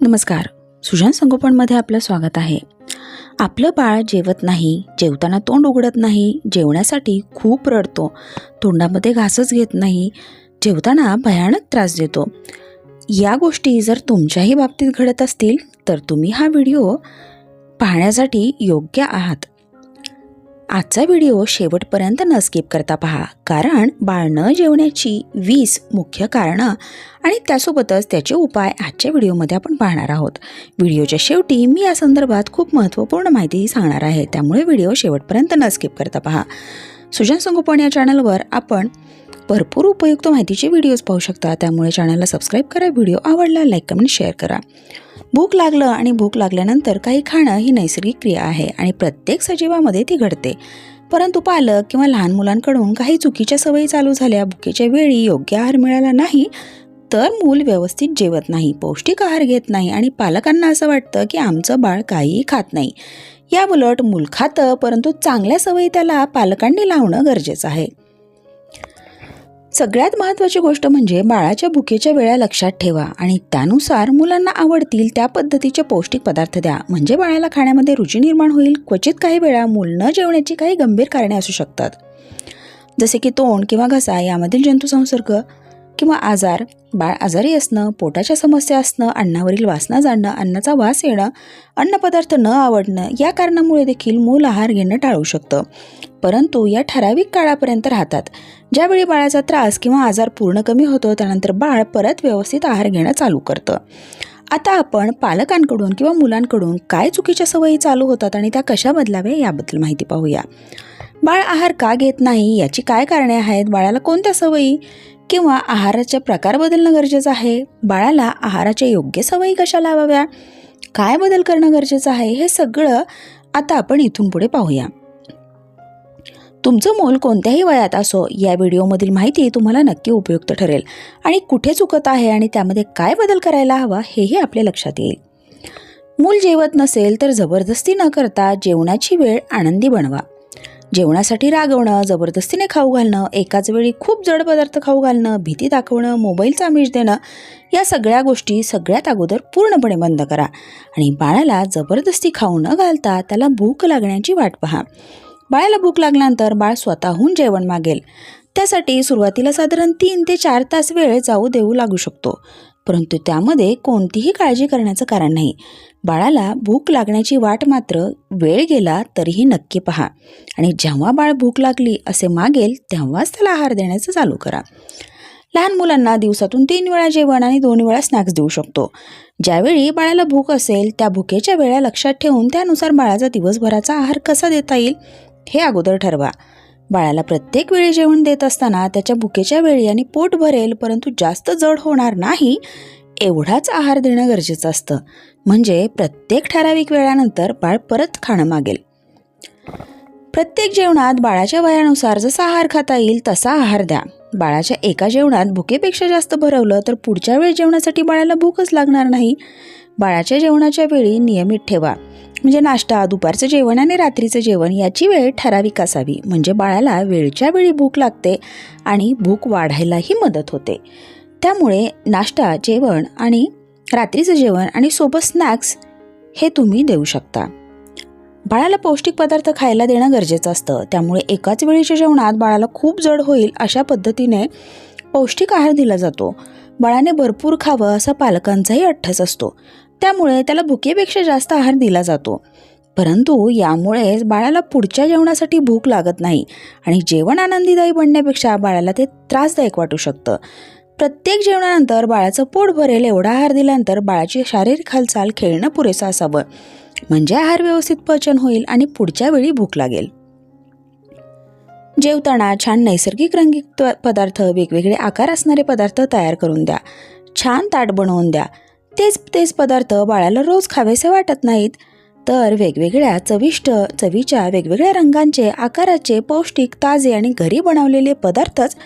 नमस्कार. सुजान संगोपनमध्ये आपलं स्वागत आहे. आपलं बाळ जेवत नाही, जेवताना तोंड उघडत नाही, जेवण्यासाठी खूप रडतो, तोंडामध्ये घासच घेत नाही, जेवताना भयानक त्रास देतो. या गोष्टी जर तुमच्याही बाबतीत घडत असतील तर तुम्ही हा व्हिडिओ पाहण्यासाठी योग्य आहात. आजचा व्हिडिओ शेवटपर्यंत न स्किप करता पहा, कारण बाळ न जेवण्याची 20 मुख्य कारणं आणि त्यासोबतच त्याचे उपाय आजच्या व्हिडिओमध्ये आपण पाहणार आहोत. व्हिडिओच्या शेवटी मी या संदर्भात खूप महत्त्वपूर्ण माहितीही सांगणार आहे, त्यामुळे व्हिडिओ शेवटपर्यंत न स्किप करता पहा. सुजान संगोपन या चॅनलवर आपण भरपूर उपयुक्त माहितीचे व्हिडिओज पाहू शकता, त्यामुळे चॅनलला सबस्क्राईब करा. व्हिडिओ आवडला लाईक कमेंट शेअर करा. भूक लागलं आणि भूक लागल्यानंतर काही खाणं ही नैसर्गिक क्रिया आहे आणि प्रत्येक सजीवामध्ये ती घडते. परंतु पालक किंवा लहान मुलांकडून काही चुकीच्या सवयी चालू झाल्या, भुकेच्या वेळी योग्य आहार मिळाला नाही तर मूल व्यवस्थित जेवत नाही, पौष्टिक आहार घेत नाही आणि पालकांना असं वाटतं की आमचं बाळ काहीही खात नाही. या उलट मूल खातं, परंतु चांगल्या सवयी त्याला पालकांनी लावणं गरजेचं आहे. सगळ्यात महत्त्वाची गोष्ट म्हणजे बाळाच्या भुकेच्या वेळा लक्षात ठेवा आणि त्यानुसार मुलांना आवडतील त्या पद्धतीचे पौष्टिक पदार्थ द्या, म्हणजे बाळाला खाण्यामध्ये रुची निर्माण होईल. क्वचित काही वेळा मूल न जेवण्याची काही गंभीर कारणे असू शकतात, जसे की तोंड किंवा घसा यामधील जंतुसंसर्ग किंवा आजार, बाळ आजारी असणं, पोटाच्या समस्या असणं, अन्नावरील वासना जाणं, अन्नाचा वास येणं, अन्नपदार्थ न आवडणं या कारणामुळे देखील मूल आहार घेणं टाळू शकतं. परंतु या ठराविक काळापर्यंत राहतात. ज्यावेळी बाळाचा त्रास किंवा आजार पूर्ण कमी होतो त्यानंतर बाळ परत व्यवस्थित आहार घेणं चालू करतं. आता आपण पालकांकडून किंवा मुलांकडून काय चुकीच्या सवयी चालू होतात आणि त्या कशा बदलाव्या याबद्दल माहिती पाहूया. बाळ आहार का घेत नाही याची काय कारणे आहेत, बाळाला कोणत्या सवयी किंवा आहाराचे प्रकार बदलणं गरजेचं आहे, बाळाला आहाराच्या योग्य सवयी कशा लावाव्या, काय बदल करणं गरजेचं आहे, हे सगळं आता आपण इथून पुढे पाहूया. तुमचं मूल कोणत्याही वयात असो, या व्हिडिओमधील माहिती तुम्हाला नक्की उपयुक्त ठरेल आणि कुठे चुकत आहे आणि त्यामध्ये काय बदल करायला हवा हेही आपल्या लक्षात येईल. मूल जेवत नसेल तर जबरदस्ती न करता जेवणाची वेळ आनंदी बनवा. जेवणासाठी रागवणं, जबरदस्तीने खाऊ घालणं, एकाच वेळी खूप जड पदार्थ खाऊ घालणं, भीती दाखवणं, मोबाईलचा आमिष देणं या सगळ्या गोष्टी सगळ्यात अगोदर पूर्णपणे बंद करा आणि बाळाला जबरदस्ती खाऊ न घालता त्याला भूक लागण्याची वाट पहा. बाळाला भूक लागल्यानंतर बाळ स्वतःहून जेवण मागेल. त्यासाठी सुरुवातीला साधारण 3 ते 4 तास वेळ जाऊ देऊ लागू शकतो, परंतु त्यामध्ये कोणतीही काळजी करण्याचं कारण नाही. बाळाला भूक लागण्याची वाट मात्र वेळ गेला तरीही नक्की पहा आणि जेव्हा बाळ भूक लागली असे मागेल तेव्हाच त्याला आहार देण्याचं चालू करा. लहान मुलांना दिवसातून 3 वेळा जेवण आणि 2 वेळा स्नॅक्स देऊ शकतो. ज्यावेळी बाळाला भूक असेल त्या भुकेच्या वेळा लक्षात ठेवून त्यानुसार बाळाचा दिवसभराचा आहार कसा देता येईल हे अगोदर ठरवा. बाळाला प्रत्येक वेळी जेवण देत असताना त्याच्या भुकेच्या वेळी आणि पोट भरेल परंतु जास्त जड होणार नाही एवढाच आहार देणं गरजेचं असतं, म्हणजे प्रत्येक ठराविक वेळानंतर बाळ परत खाणं मागेल. प्रत्येक जेवणात बाळाच्या वयानुसार जसा आहार खाता येईल तसा आहार द्या. बाळाच्या एका जेवणात भुकेपेक्षा जास्त भरवलं तर पुढच्या वेळी जेवणासाठी बाळाला भूकच लागणार नाही. बाळाच्या जेवणाच्या वेळी नियमित ठेवा, म्हणजे नाश्ता, दुपारचं जेवण आणि रात्रीचं जेवण याची वेळ ठराविक असावी, म्हणजे बाळाला वेळच्या वेळी भूक लागते आणि भूक वाढायलाही मदत होते. त्यामुळे नाश्ता, जेवण आणि रात्रीचं जेवण आणि सोबत स्नॅक्स हे तुम्ही देऊ शकता. बाळाला पौष्टिक पदार्थ खायला देणं गरजेचं असतं, त्यामुळे एकाच वेळीच्या जेवणात बाळाला खूप जड होईल अशा पद्धतीने पौष्टिक आहार दिला जातो. बाळाने भरपूर खावं असा पालकांचाही अट्टहास असतो, त्यामुळे त्याला भुकेपेक्षा जास्त आहार दिला जातो. परंतु यामुळे बाळाला पुढच्या जेवणासाठी भूक लागत नाही आणि जेवण आनंदीदायी बनण्यापेक्षा बाळाला ते त्रासदायक वाटू शकतं. प्रत्येक जेवणानंतर बाळाचं पोट भरेल एवढा आहार दिल्यानंतर बाळाची शारीरिक हालचाल, खेळणं पुरेसं असावं, म्हणजे आहार व्यवस्थित पचन होईल आणि पुढच्या वेळी भूक लागेल. जेवताना छान नैसर्गिक रंगीत पदार्थ, वेगवेगळे आकार असणारे पदार्थ तयार करून द्या. छान ताट बनवून द्या. तेच पदार्थ बाळाला रोज खावेसे वाटत नाहीत तर वेगवेगळ्या चवीच्या वेगवेगळ्या रंगांचे, आकाराचे, पौष्टिक, ताजे आणि घरी बनवलेले पदार्थच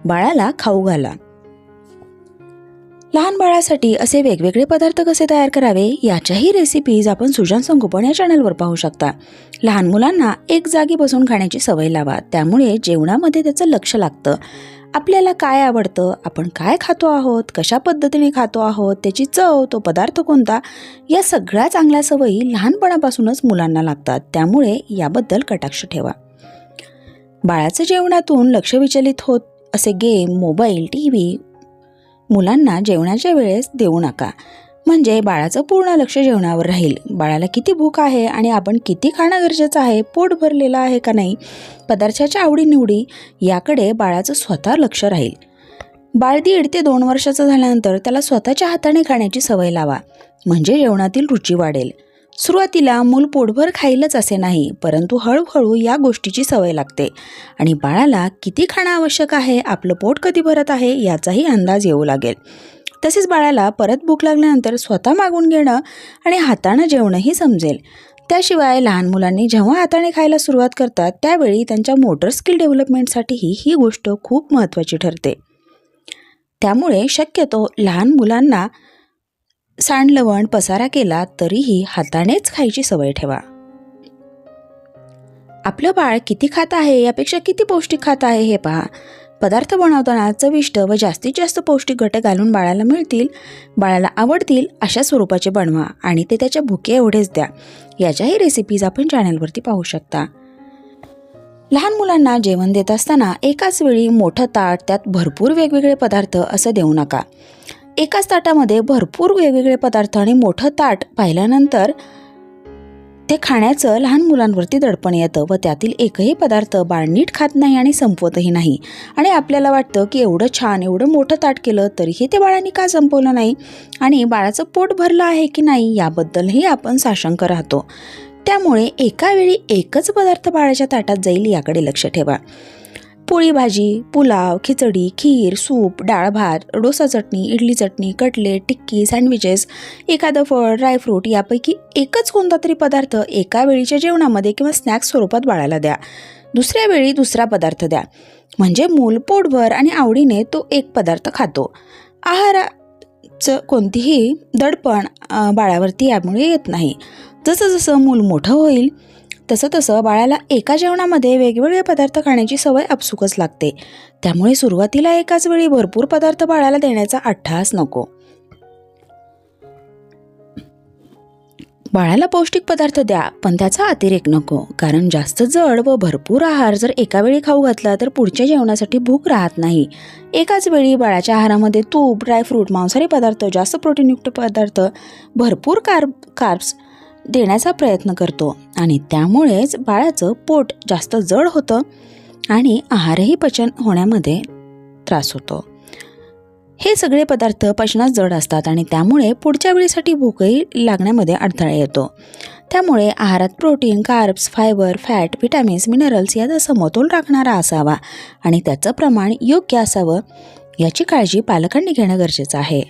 बाळाला खाऊ घाला. लहान बाळासाठी असे वेगवेगळे पदार्थ कसे तयार करावे याच्याही रेसिपीज आपण सुजान संगोपन या चॅनलवर पाहू शकता. लहान मुलांना एक जागी बसून खाण्याची सवय लावा, त्यामुळे जेवणामध्ये त्याचं लक्ष लागतं आपल्याला काय आवडतं, आपण काय खातो आहोत, कशा पद्धतीने खातो आहोत, त्याची चव, तो पदार्थ कोणता, या सगळ्या चांगल्या सवयी लहानपणापासूनच मुलांना लागतात. त्यामुळे याबद्दल कटाक्ष ठेवा. बाळाचं जेवणातून लक्ष विचलित होत असे गेम, मोबाईल, TV मुलांना जेवणाच्या वेळेस देऊ नका. म्हणजे बाळाचं पूर्ण लक्ष जेवणावर राहील. बाळाला किती भूक आहे आणि आपण किती खाणं गरजेचं आहे, पोट भरलेलं आहे का नाही, पदार्थाच्या आवडीनिवडी याकडे बाळाचं स्वतः लक्ष राहील. बाळ 1.5 ते 2 वर्षाचं झाल्यानंतर त्याला स्वतःच्या हाताने खाण्याची सवय लावा. म्हणजे जेवणातील रुची वाढेल. सुरुवातीला मूल पोटभर खाईलच असे नाही, परंतु हळूहळू या गोष्टीची सवय लागते आणि बाळाला किती खाणं आवश्यक आहे, आपलं पोट कधी भरत आहे याचाही अंदाज येऊ लागेल. तसेच बाळाला परत भूक लागल्यानंतर स्वतः मागून घेणं आणि हाताने जेवणंही समजेल. त्याशिवाय लहान मुलांनी जेव्हा हाताने खायला सुरुवात करतात त्यावेळी त्यांच्या मोटर स्किल डेव्हलपमेंटसाठीही ही गोष्ट खूप महत्त्वाची ठरते. त्यामुळे शक्यतो लहान मुलांना सांडलवण, पसारा केला तरीही हातानेच खायची सवय ठेवा. आपलं बाळ किती खात आहे यापेक्षा किती पौष्टिक खात आहे हे पहा. पदार्थ बनवताना चविष्ट व जास्तीत जास्त पौष्टिक घटक घालून बाळाला मिळतील, बाळाला आवडतील अशा स्वरूपाचे बनवा आणि ते त्याच्या भुके एवढेच द्या. याच्याही रेसिपीज आपण चॅनलवरती पाहू शकता. लहान मुलांना जेवण देत असताना एकाच वेळी मोठं ताट, त्यात भरपूर वेगवेगळे पदार्थ असं देऊ नका. एकाच ताटामध्ये भरपूर वेगवेगळे पदार्थ आणि मोठं ताट पाहिल्यानंतर ते खाण्याचं लहान मुलांवरती दडपण येतं व त्यातील एकही पदार्थ बाळ नीट खात नाही आणि संपवतही नाही. आणि आपल्याला वाटतं की एवढं छान, एवढं मोठं ताट केलं तरीही ते बाळांनी का संपवलं नाही आणि बाळाचं पोट भरलं आहे की नाही याबद्दलही आपण साशंक राहतो. त्यामुळे एका वेळी एकच पदार्थ बाळाच्या ताटात जाईल याकडे लक्ष ठेवा. पोळी भाजी, पुलाव, खिचडी, खीर, सूप, डाळ भात, डोसा चटणी, इडली चटणी, कटलेट, टिक्की, सँडविचेस, एखादं फळ, ड्रायफ्रूट यापैकी एकच कोणता तरी पदार्थ एका वेळीच्या जेवणामध्ये किंवा स्नॅक्स स्वरूपात बाळाला द्या. दुसऱ्या वेळी दुसरा पदार्थ द्या. म्हणजे मूल पोटभर आणि आवडीने तो एक पदार्थ खातो. आहाराचं कोणतीही दडपण बाळावरती यामुळे येत नाही. जसं जसं मूल मोठं होईल तसं तसं बाळाला एका जेवणामध्ये वेगवेगळे पदार्थ खाण्याची सवय आपसुकच लागते. त्यामुळे सुरुवातीला एकाच वेळी भरपूर पदार्थ बाळाला देण्याचा अट्टहास नको. बाळाला पौष्टिक पदार्थ द्या, पण त्याचा अतिरेक नको. कारण जास्त जड व भरपूर आहार जर एका वेळी खाऊ घातला तर पुढच्या जेवणासाठी भूक राहत नाही. एकाच वेळी बाळाच्या आहारामध्ये तूप, ड्रायफ्रूट, मांसाहारी पदार्थ, जास्त प्रोटीनयुक्त पदार्थ, भरपूर कार्ब्स देण्याचा प्रयत्न करतो आणि त्यामुळेच बाळाचं पोट जास्त जड होतं आणि आहारही पचन होण्यामध्ये त्रास होतो. हे सगळे पदार्थ पचनास जड असतात आणि त्यामुळे पुढच्या वेळीसाठी भूकही लागण्यामध्ये अडथळा येतो. त्यामुळे आहारात protein, carbs, fibre, fat, vitamins, minerals याचा समतोल राखणारा असावा आणि त्याचं प्रमाण योग्य असावं याची काळजी पालकांनी घेणं गरजेचं आहे.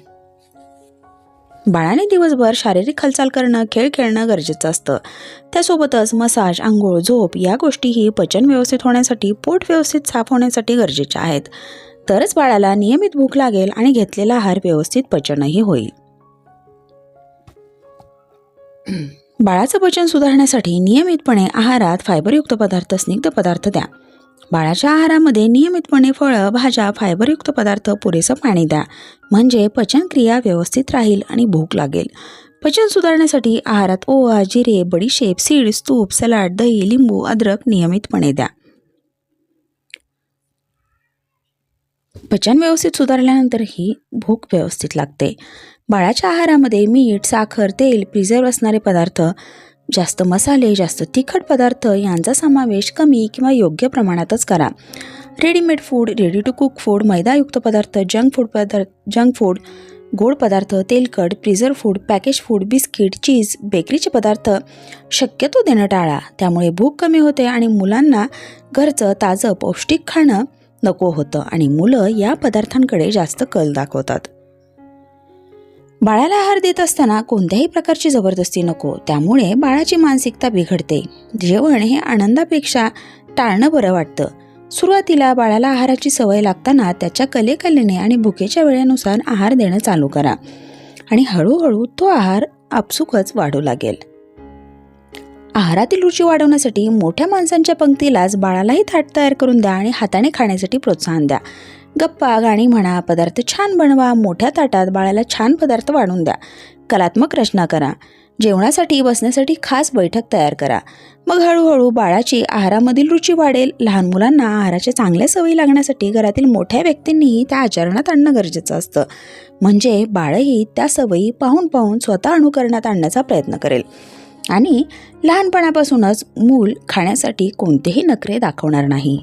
बाळाने दिवसभर शारीरिक हालचाल करणं, खेळ खेळणं गरजेचं असतं. त्यासोबतच मसाज, आंघोळ, झोप या गोष्टीही पचन व्यवस्थित होण्यासाठी, पोट व्यवस्थित साफ होण्यासाठी गरजेच्या आहेत. तरच बाळाला नियमित भूक लागेल आणि घेतलेला आहार व्यवस्थित पचनही होईल. बाळाचं पचन सुधारण्यासाठी नियमितपणे आहारात फायबरयुक्त पदार्थ, स्निग्ध पदार्थ द्या. बाळाच्या आहारामध्ये नियमितपणे फळं, भाज्या, फायबरयुक्त पदार्थ, पुरेसं पाणी द्या. म्हणजे पचनक्रिया व्यवस्थित राहील आणि भूक लागेल. पचन सुधारण्यासाठी आहारात ओवा, जिरे, बडीशेप, सीड्स, तूप, सलाड, दही, लिंबू, अद्रक नियमितपणे द्या. पचन व्यवस्थित सुधारल्यानंतरही भूक व्यवस्थित लागते. बाळाच्या आहारामध्ये मीठ, साखर, तेल, प्रिझर्व्ह असणारे पदार्थ, जास्त मसाले, जास्त तिखट पदार्थ यांचा समावेश कमी किंवा योग्य प्रमाणातच करा. Readymade food, ready to cook food, मैदायुक्त पदार्थ, जंक फूड, गोड पदार्थ, तेलकट, preserve food, package food, biscuit, cheese, बेकरीचे पदार्थ शक्यतो देणं टाळा. त्यामुळे भूक कमी होते आणि मुलांना घरचं ताजं पौष्टिक खाणं नको होतं आणि मुलं या पदार्थांकडे जास्त कल दाखवतात. बाळाला आहार देत असताना कोणत्याही प्रकारची जबरदस्ती नको. त्यामुळे बाळाची मानसिकता बिघडते. जेवण हे आनंदापेक्षा टाळणं बरं वाटतं. सुरुवातीला बाळाला आहाराची सवय लागताना त्याच्या कलेकलेने आणि भुकेच्या वेळेनुसार आहार देणं चालू करा आणि हळूहळू तो आहार आपसुकच वाढू लागेल. आहारातील रुची वाढवण्यासाठी मोठ्या माणसांच्या पंक्तीलाच बाळालाही थाट तयार करून द्या आणि हाताने खाण्यासाठी प्रोत्साहन द्या. गप्पा, गाणी म्हणा, पदार्थ छान बनवा, मोठ्या ताटात बाळाला छान पदार्थ वाढून द्या, कलात्मक रचना करा, जेवणासाठी बसण्यासाठी खास बैठक तयार करा. मग हळूहळू बाळाची आहारामधील रुची वाढेल. लहान मुलांना आहाराच्या चांगल्या सवयी लागण्यासाठी घरातील मोठ्या व्यक्तींनीही त्या आचरणात आणणं गरजेचं असतं. म्हणजे बाळही त्या सवयी पाहून पाहून स्वतः अनुकरणात आणण्याचा प्रयत्न करेल आणि लहानपणापासूनच मूल खाण्यासाठी कोणतेही नखरे दाखवणार नाही.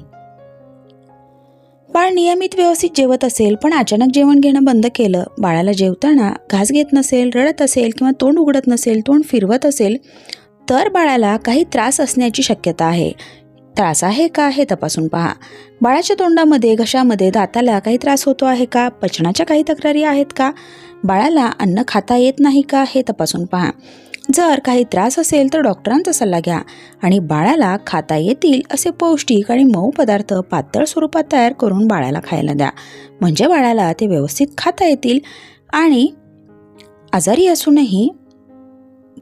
बाळ नियमित व्यवस्थित जेवत असेल पण अचानक जेवण घेणं बंद केलं, बाळाला जेवताना घास घेत नसेल, रडत असेल किंवा तोंड उघडत नसेल, तोंड फिरवत असेल, तर बाळाला काही त्रास असण्याची शक्यता आहे. त्रास आहे का हे तपासून पहा. बाळाच्या तोंडामध्ये, घशामध्ये, दाताला काही त्रास होतो आहे का? पचनाच्या काही तक्रारी आहेत का? बाळाला अन्न खाता येत नाही का हे तपासून पहा. जर काही त्रास असेल तर डॉक्टरांचा सल्ला घ्या आणि बाळाला खाता येतील असे पौष्टिक आणि मऊ पदार्थ पातळ स्वरूपात तयार करून बाळाला खायला द्या. म्हणजे बाळाला ते व्यवस्थित खाता येतील आणि आजारी असूनही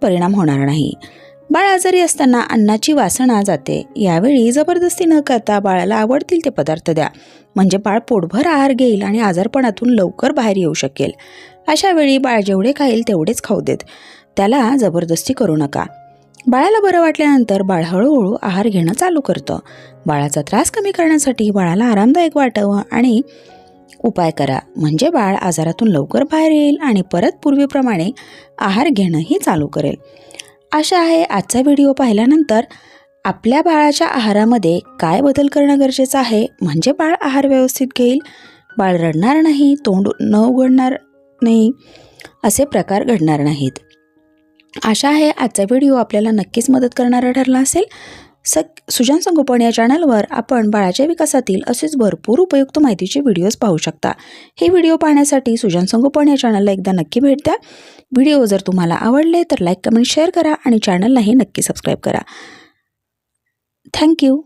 परिणाम होणार नाही. बाळ आजारी असताना अन्नाची वासना जाते. यावेळी जबरदस्ती न करता बाळाला आवडतील ते पदार्थ द्या. म्हणजे बाळ पोटभर आहार घेईल आणि आजारपणातून लवकर बाहेर येऊ शकेल. अशा वेळी बाळ जेवढे खाईल तेवढेच खाऊ देत. त्याला जबरदस्ती करू नका. बाळाला बरं वाटल्यानंतर बाळ हळूहळू आहार घेणं चालू करतं. बाळाचा त्रास कमी करण्यासाठी बाळाला आरामदायक वाटावं आणि उपाय करा. म्हणजे बाळ आजारातून लवकर बाहेर येईल आणि परत पूर्वीप्रमाणे आहार घेणंही चालू करेल. आशा आहे आजचा व्हिडिओ पाहिल्यानंतर आपल्या बाळाच्या आहारामध्ये काय बदल करणं गरजेचं आहे, म्हणजे बाळ आहार व्यवस्थित घेईल, बाळ रडणार नाही, तोंड न उघडणार नाही, असे प्रकार घडणार नाहीत. आशा आहे आजचा व्हिडिओ आपल्याला नक्कीच मदत करणारा ठरला असेल. सुजान संगोपन या चॅनलवर आपण बाळाच्या विकासातील असेच भरपूर उपयुक्त माहितीचे व्हिडिओज पाहू शकता. हे व्हिडिओ पाहण्यासाठी सुजान संगोपन या चॅनलला एकदा नक्की भेट द्या. व्हिडिओ जर तुम्हाला आवडले तर लाईक, कमेंट, शेअर करा आणि चॅनललाही नक्की सबस्क्राईब करा. थँक्यू.